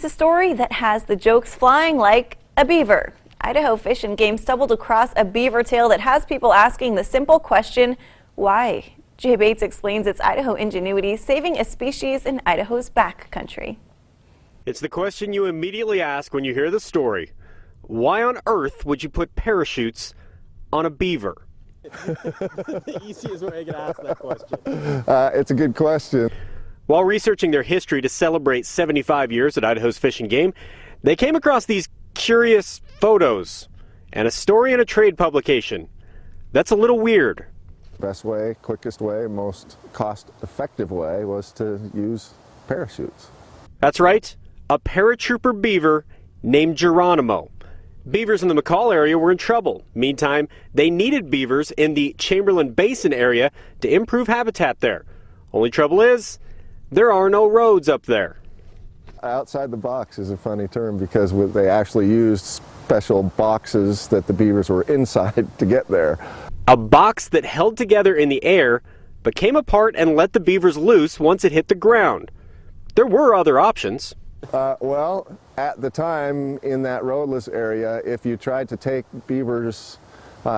a story that has the jokes flying like a beaver. Idaho Fish and Game stumbled across a beaver tail that has people asking the simple question, why? Jay Bates explains its Idaho ingenuity saving a species in Idaho's backcountry. It's the question you immediately ask when you hear the story. Why on earth would you put parachutes on a beaver? The easiest way I can ask that question. It's a good question. While researching their history to celebrate 75 years at Idaho's Fish and Game, they came across these curious photos and a story in a trade publication. That's a little weird. Best way, quickest way, most cost-effective way was to use parachutes. That's right, a paratrooper beaver named Geronimo. Beavers in the McCall area were in trouble. Meantime, they needed beavers in the Chamberlain Basin area to improve habitat there. Only trouble is, there are no roads up there. Outside the box is a funny term because they actually used special boxes that the beavers were inside to get there. A box that held together in the air, but came apart and let the beavers loose once it hit the ground. There were other options. Well, at the time in that roadless area, if you tried to take beavers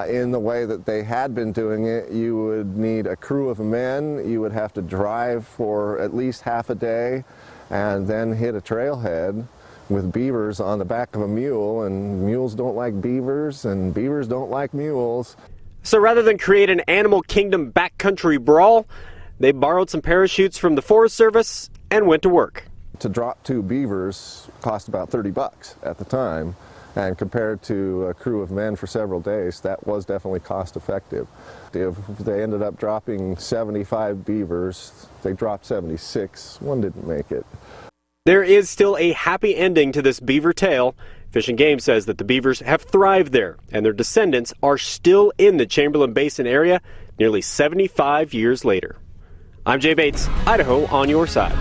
in the way that they had been doing it, you would need a crew of men. You would have to drive for at least half a day and then hit a trailhead with beavers on the back of a mule, and mules don't like beavers and beavers don't like mules. So rather than create an animal kingdom backcountry brawl, they borrowed some parachutes from the Forest Service and went to work. To drop 2 beavers cost about $30 at the time, and compared to a crew of men for several days, that was definitely cost effective. If they ended up dropping 75 beavers, they dropped 76. One didn't make it. There is still a happy ending to this beaver tale. Fish and Game says that the beavers have thrived there, and their descendants are still in the Chamberlain Basin area nearly 75 years later. I'm Jay Bates, Idaho on your side.